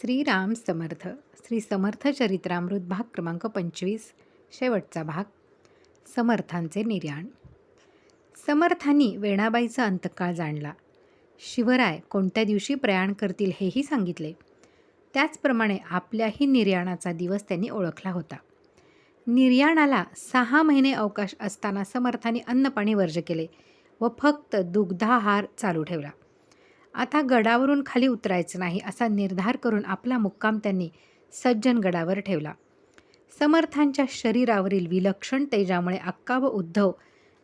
श्रीराम समर्थ. श्री समर्थ चरित्रामृत भाग क्रमांक 25, शेवटचा भाग. समर्थांचे निर्याण. समर्थांनी वेणाबाईचा अंतकाळ जाणला. शिवराय कोणत्या दिवशी प्रयाण करतील हेही सांगितले. त्याचप्रमाणे आपल्याही निर्याणाचा दिवस त्यांनी ओळखला होता. निर्याणाला 6 महिने अवकाश असताना समर्थांनी अन्नपाणी वर्ज केले व फक्त दुग्धाहार चालू ठेवला. आता गडावरून खाली उतरायचं नाही असा निर्धार करून आपला मुक्काम त्यांनी सज्जनगडावर ठेवला. समर्थांच्या शरीरावरील विलक्षण तेजामुळे अक्का व उद्धव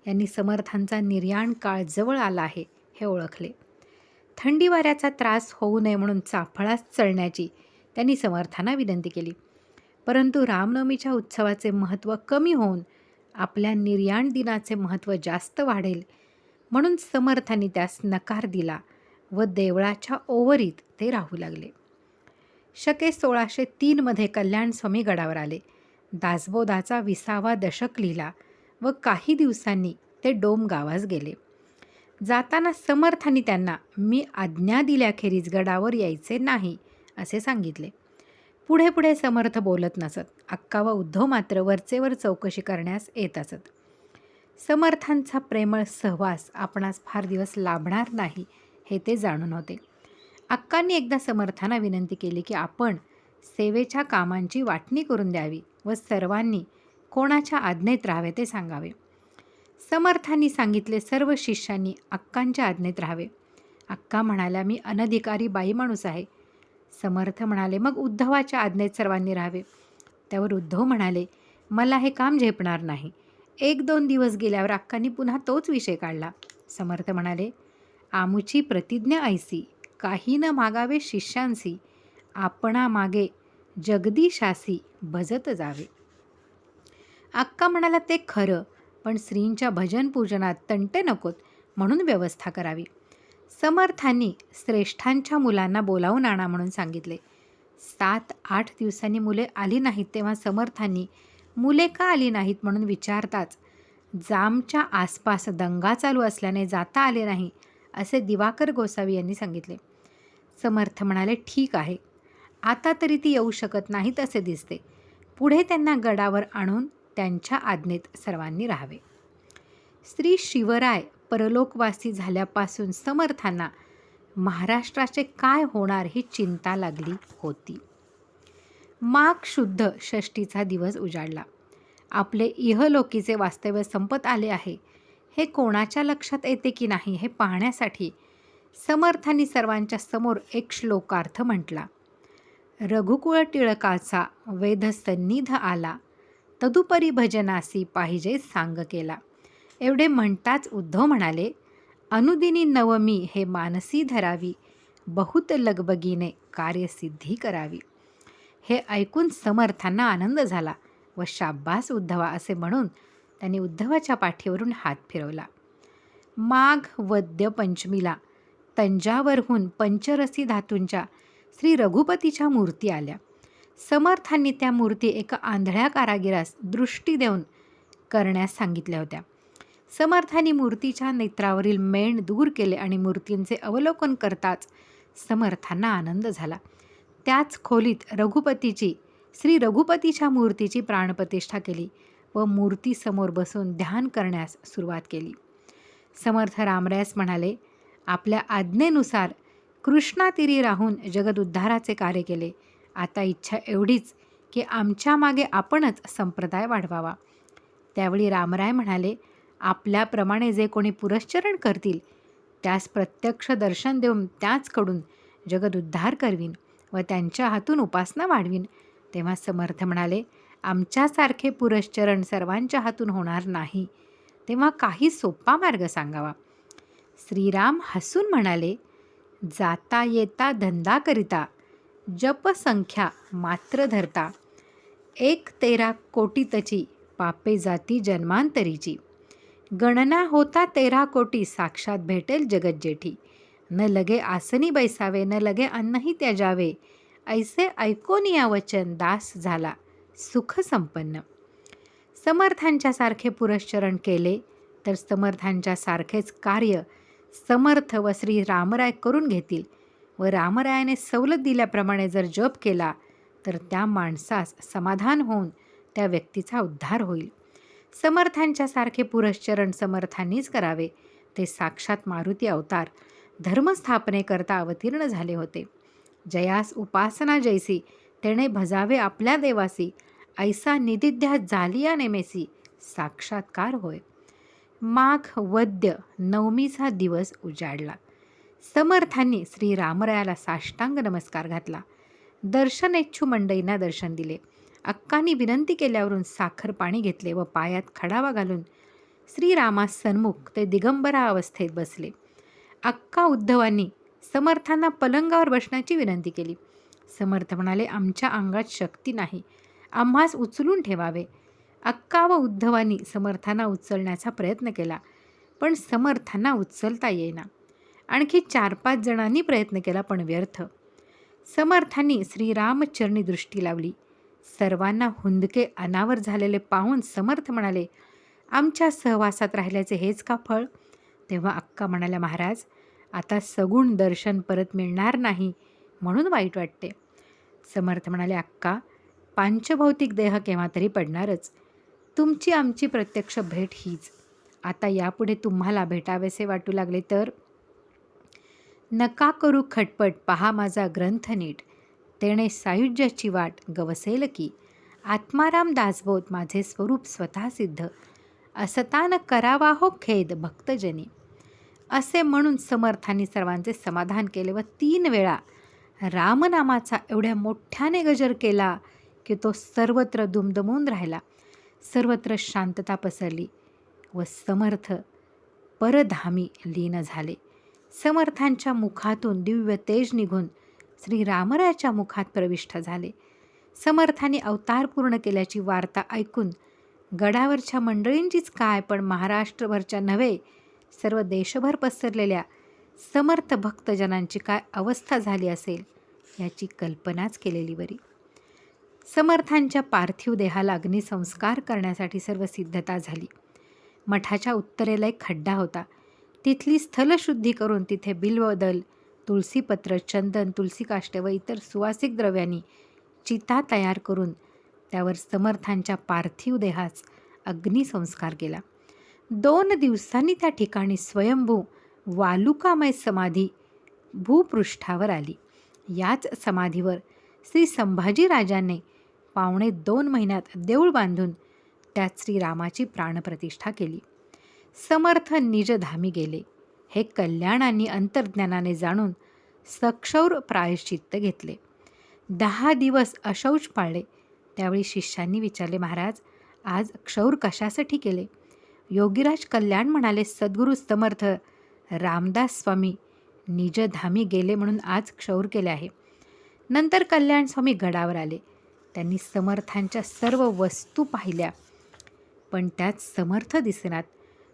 यांनी समर्थांचा निर्याण काळ जवळ आला आहे हे ओळखले. थंडी वाऱ्याचा त्रास होऊ नये म्हणून चाफळास चळण्याची त्यांनी समर्थांना विनंती केली. परंतु रामनवमीच्या उत्सवाचे महत्त्व कमी होऊन आपल्या निर्याण दिनाचे महत्त्व जास्त वाढेल म्हणून समर्थांनी त्यास नकार दिला व देवळाच्या ओवरीत ते राहू लागले. शके 1603 कल्याणस्वामी गडावर आले. दासबोधाचा 20वा दशक लिहिला व काही दिवसांनी ते डोम गावास गेले. जाताना समर्थांनी त्यांना मी आज्ञा दिल्याखेरीज गडावर यायचे नाही असे सांगितले. पुढे पुढे समर्थ बोलत नसत. अक्का व उद्धव मात्र वरचेवर चौकशी करण्यास येत असत. समर्थांचा प्रेमळ सहवास आपणास फार दिवस लाभणार नाही हे ते जाणून होते. अक्कांनी एकदा समर्थांना विनंती केली की आपण सेवेच्या कामांची वाटणी करून द्यावी व सर्वांनी कोणाच्या आज्ञेत राहावे ते सांगावे. समर्थांनी सांगितले. सर्व शिष्यांनी अक्कांच्या आज्ञेत राहावे. अक्का म्हणाल्या मी अनधिकारी बाई माणूस आहे. समर्थ म्हणाले मग उद्धवाच्या आज्ञेत सर्वांनी राहावे. त्यावर उद्धव म्हणाले मला हे काम झेपणार नाही. 1-2 दिवस गेल्यावर अक्कांनी पुन्हा तोच विषय काढला. समर्थ म्हणाले आमुची प्रतिज्ञा ऐसी काही न मागावे शिष्यांसी आपणा मागे जगदीशासी भजत जावे. अक्का म्हणाला ते खरं पण श्रींच्या भजन पूजनात तंटे नकोत म्हणून व्यवस्था करावी. समर्थांनी श्रेष्ठांच्या मुलांना बोलावून आणा म्हणून सांगितले. 7-8 दिवसांनी मुले आली नाहीत तेव्हा समर्थांनी मुले का आली नाहीत म्हणून विचारताच जामच्या आसपास दंगा चालू असल्याने जाता आले नाही असे दिवाकर गोसावी यांनी सांगितले. समर्थ म्हणाले ठीक आहे. आता तरी ती येऊ शकत नाहीत असे दिसते. पुढे त्यांना गडावर आणून त्यांच्या आज्ञेत सर्वांनी राहावे. श्री शिवराय परलोकवासी झाल्यापासून समर्थांना महाराष्ट्राचे काय होणार ही चिंता लागली होती. माघ शुद्ध षष्टीचा दिवस उजाडला. आपले इहलोकीचे वास्तव्य संपत आले आहे हे कोणाच्या लक्षात येते की नाही हे पाहण्यासाठी समर्थांनी सर्वांच्या समोर एक श्लोकार्थ म्हटला. रघुकुळ टिळकाचा वेधसन्निध आला तदुपरी भजनासी पाहिजे सांग केला. एवढे म्हणताच उद्धव म्हणाले अनुदिनी नवमी हे मानसी धरावी बहुत लगबगीने कार्यसिद्धी करावी. हे ऐकून समर्थांना आनंद झाला व शाब्बास उद्धवा असे म्हणून त्यांनी उद्धवाच्या पाठीवरून हात फिरवला. माघ वद्य पंचमीला तंजावरहून पंचरसी धातूंच्या श्री रघुपतीच्या मूर्ती आल्या. समर्थांनी त्या मूर्ती एका आंधळ्या कारागिरास दृष्टी देऊन करण्यास सांगितल्या होत्या. समर्थांनी मूर्तीच्या नेत्रावरील मेण दूर केले आणि मूर्तींचे अवलोकन करताच समर्थांना आनंद झाला. त्याच खोलीत श्री रघुपतीच्या मूर्तीची प्राणप्रतिष्ठा केली व मूर्तीसमोर बसून ध्यान करण्यास सुरुवात केली. समर्थ रामरायास म्हणाले आपल्या आज्ञेनुसार कृष्णातीरी राहून जगदुद्धाराचे कार्य केले. आता इच्छा एवढीच की आमच्या मागे आपणच संप्रदाय वाढवावा. त्यावेळी रामराय म्हणाले आपल्याप्रमाणे जे कोणी पुरश्चरण करतील त्यास प्रत्यक्ष दर्शन देऊन त्याचकडून जगदुद्धार करवीन व त्यांच्या हातून उपासना वाढवीन. तेव्हा समर्थ म्हणाले आमच्यासारखे पुरश्चरण सर्वांच्या हातून होणार नाही. तेव्हा काही सोपा मार्ग सांगावा. श्रीराम हसून म्हणाले जाता येता धंदा करिता जप संख्या मात्र धरता 1-13 कोटीतची पापे जाती जन्मांतरीची गणना होता 13 कोटी साक्षात भेटेल जगज्जेठी न लगे आसनी बैसावे न लगे अन्नही त्याजावे ऐसे ऐकोनिया वचन दास झाला सुख संपन्न. समर्थांच्या सारखे पुरश्चरण केले तर समर्थांच्या सारखेच कार्य समर्थ व श्री रामराय करून घेतील व रामरायाने सवलत दिल्याप्रमाणे जर जप केला तर त्या माणसास समाधान होऊन त्या व्यक्तीचा उद्धार होईल. समर्थांच्या सारखे पुरश्चरण समर्थांनीच करावे. ते साक्षात मारुती अवतार धर्मस्थापनेकरता अवतीर्ण झाले होते. जयास उपासना जैसी तेणे भजावे आपल्या देवासी, ऐसा निदिध्या जालिया नेमेसी साक्षात्कार होय. माघ वद्य नवमीचा दिवस उजाडला. समर्थांनी श्री रामरायाला साष्टांग नमस्कार घातला. दर्शनेच्छू मंडळींना दर्शन दिले. अक्कांनी विनंती केल्यावरून साखर पाणी घेतले व पायात खडावा घालून श्रीरामास सन्मुख ते दिगंबरा अवस्थेत बसले. अक्का उद्धवांनी समर्थांना पलंगावर बसण्याची विनंती केली. समर्थ म्हणाले, आमच्या अंगात शक्ती नाही, आम्हास उचलून ठेवावे. अक्का व उद्धवांनी समर्थांना उचलण्याचा प्रयत्न केला, पण समर्थांना उचलता येईना. आणखी 4-5 जणांनी प्रयत्न केला, पण व्यर्थ. समर्थांनी श्रीरामचरणी दृष्टी लावली. सर्वांना हुंदके अनावर झालेले पाहून समर्थ म्हणाले, आमच्या सहवासात राहिल्याचे हेच का फळ? तेव्हा अक्का म्हणाल्या, महाराज, आता सगुण दर्शन परत मिळणार नाही म्हणून वाईट वाटते. समर्थ म्हणाले, अक्का, पांचभौतिक देह केव्हा तरी पडणारच. तुमची आमची प्रत्यक्ष भेट हीच. आता यापुढे तुम्हाला भेटावेसे वाटू लागले तर नका करू खटपट, पहा माझा ग्रंथ नीट. तेणे सायुज्याची वाट गवसेल की, आत्माराम दासबोध माझे स्वरूप स्वतः सिद्ध, असतान करावा हो खेद भक्तजनी. असे म्हणून समर्थांनी सर्वांचे समाधान केले व 3 वेळा रामनामाचा एवढ्या मोठ्याने गजर केला की तो सर्वत्र दुमदमून राहिला. सर्वत्र शांतता पसरली व समर्थ परधामी लीन झाले. समर्थांच्या मुखातून दिव्य तेज निघून श्री रामरायाच्या मुखात प्रविष्ट झाले. समर्थांनी अवतार पूर्ण केल्याची वार्ता ऐकून गडावरच्या मंडळींचीच काय, पण महाराष्ट्रभरच्या नव्हे, सर्व देशभर पसरलेल्या समर्थ भक्तजनांची काय अवस्था झाली असेल याची कल्पनाच केलेली बरी. समर्थांच्या पार्थिव देहाला अग्निसंस्कार करण्यासाठी सर्व सिद्धता झाली. मठाच्या उत्तरेला एक खड्डा होता. तिथली स्थलशुद्धी करून तिथे बिल्वदल, तुळशीपत्र, चंदन, तुळशीकाष्टे व इतर सुवासिक द्रव्यांनी चिता तयार करून त्यावर समर्थांच्या पार्थिव देहास अग्निसंस्कार केला. 2 दिवसांनी त्या ठिकाणी स्वयंभू वालुकामय समाधी भूपृष्ठावर आली. याच समाधीवर श्री संभाजीराजांनी 2.25 महिन्यात देऊळ बांधून त्यात श्रीरामाची प्राणप्रतिष्ठा केली. समर्थ निजधामी गेले. हे कल्याणांनी अंतर्ज्ञानाने जाणून सक्षौर प्रायश्चित्त घेतले. 10 दिवस अशौच पाळले. त्यावेळी शिष्यांनी विचारले, महाराज, आज क्षौर कशासाठी केले? योगीराज कल्याण म्हणाले, सद्गुरू समर्थ रामदास स्वामी निजधामी गेले म्हणून आज क्षौर केले आहे. नंतर कल्याण स्वामी गडावर आले. त्यांनी समर्थांच्या सर्व वस्तू पाहिल्या, पण त्यात समर्थ दिसेनात.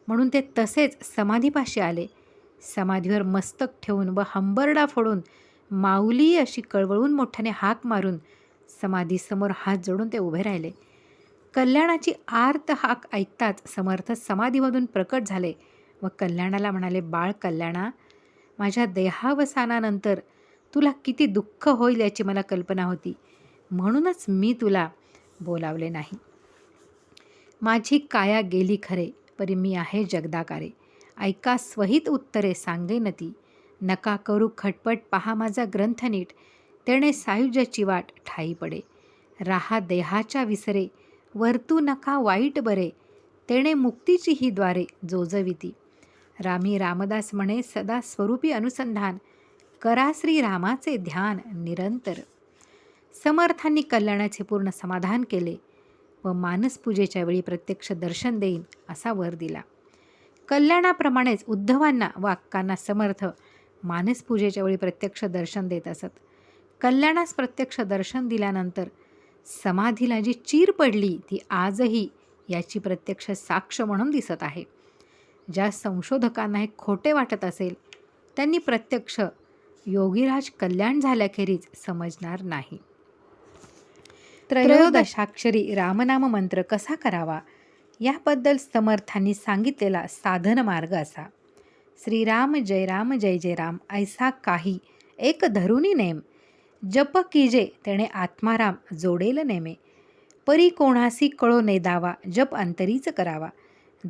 म्हणून ते तसेच समाधीपाशी आले. समाधीवर मस्तक ठेवून व हंबरडा फोडून माऊली अशी कळवळून मोठ्याने हाक मारून समाधीसमोर हात जोडून ते उभे राहिले. कल्याणाची आर्त हाक ऐकताच समर्थ समाधीमधून प्रकट झाले व कल्याणाला म्हणाले, बाळ कल्याणा, माझ्या देहावसानानंतर तुला किती दुःख होईल याची मला कल्पना होती, म्हणूनच मी तुला बोलावले नाही. माझी काया गेली खरे, परी मी आहे जगदाकारे. ऐका स्वहित उत्तरे सांगेन ती, नका करू खटपट, पहा माझा ग्रंथ नीट. तेणे सायुज्याची वाट ठाई पडे, राहा देहाच्या विसरे, वर्तू नका वाईट बरे. तेणे मुक्तीची ही द्वारे जोजविती, रामी रामदास म्हणे सदा स्वरूपी अनुसंधान, करा श्री रामाचे ध्यान निरंतर. समर्थांनी कल्याणाचे पूर्ण समाधान केले व मानसपूजेच्या वेळी प्रत्यक्ष दर्शन देईन असा वर दिला. कल्याणाप्रमाणेच उद्धवांना व अक्कांना समर्थ मानसपूजेच्या वेळी प्रत्यक्ष दर्शन देत असत. कल्याणास प्रत्यक्ष दर्शन दिल्यानंतर समाधीला जी चीर पडली ती आजही याची प्रत्यक्ष साक्ष म्हणून दिसत आहे. ज्या संशोधकांना हे खोटे वाटत असेल त्यांनी प्रत्यक्ष योगीराज कल्याण झाल्याखेरीज समजणार नाही. त्रयोदशाक्षरी रामनाम मंत्र कसा करावा याबद्दल समर्थांनी सांगितलेला साधन मार्ग असा. श्रीराम जय राम जय जय राम ऐसा काही एक धरुनी नेम, जप कीजे तेणे आत्माराम जोडेल नेमे. परी कोणासी कळो नेदावा, जप अंतरीच करावा.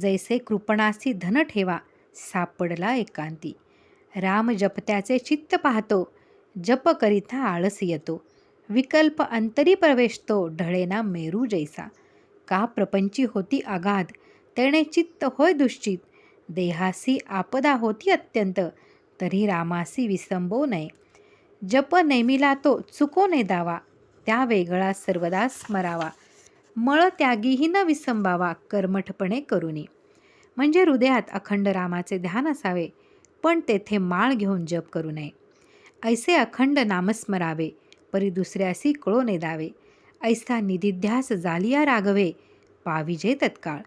जैसे कृपणासी धन ठेवा, सापडला एकांती. राम जपत्याचे चित्त पाहतो, जप करिता आळस येतो. विकल्प अंतरी प्रवेशतो, ढळेना मेरू जैसा. का प्रपंची होती अगाध, तेणे चित्त होय दुश्चित. देहासी आपदा होती अत्यंत, तरी रामासी विसंबो नये. जप नेमिला तो चुको नेदावा, त्या वेगळा सर्वदा स्मरावा. मळ त्यागीही न विसंबावा, कर्मठपणे करुनी. म्हणजे हृदयात अखंड रामाचे ध्यान असावे, पण तेथे माळ घेऊन जप करू नये. ऐसे अखंड नामस्मरावे, परी दुसऱ्यासी कळो नेदावे. ऐसा निधिध्यास जालिया राघवे, पाविजे तत्काळ.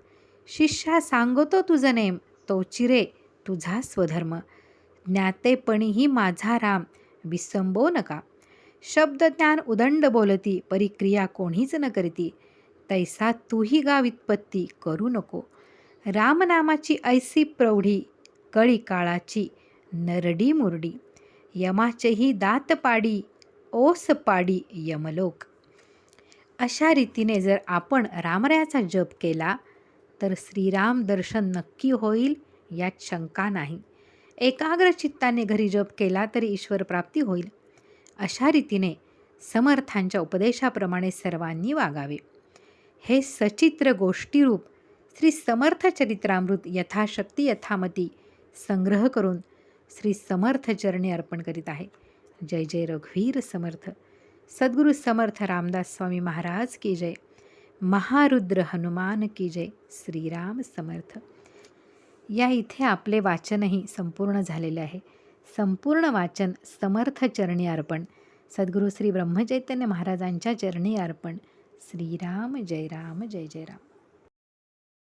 शिष्या सांगतो तुझ नेम, तो चिरे तुझा स्वधर्म. ज्ञातेपणीही माझा राम, विसंबो नका. शब्द ज्ञान उदंड बोलती, परिक्रिया कोणीच न करीती. तैसा तूही गा वित्पत्ती, करू नको. रामनामाची ऐसी प्रौढी, कळी काळाची नरडी मुरडी. यमाचेही दात पाडी, ओस पाडी यमलोक. अशा रीतीने जर आपण रामरायाचा जप केला तर श्रीराम दर्शन नक्की होईल, यात शंका नाही. एकाग्र चित्ताने घरी जप केला तरी ईश्वर प्राप्ती होईल. अशा रीतीने समर्थांच्या उपदेशाप्रमाणे सर्वांनी वागावे. हे सचित्र गोष्टीरूप श्री समर्थ चरित्रामृत यथाशक्ती यथामती संग्रह करून श्री समर्थ चरणी अर्पण करीत आहे. जय जय रघुवीर समर्थ. सद्गुरु समर्थ रामदास स्वामी महाराज की जय. महारुद्र हनुमान की जय. श्रीराम समर्थ. या इथे आपले वाचनही संपूर्ण झालेले आहे. संपूर्ण वाचन समर्थ चरणी अर्पण. सद्गुरू श्री ब्रह्मचैतन्य महाराजांच्या चरणी अर्पण. श्रीराम जय राम जय जय राम.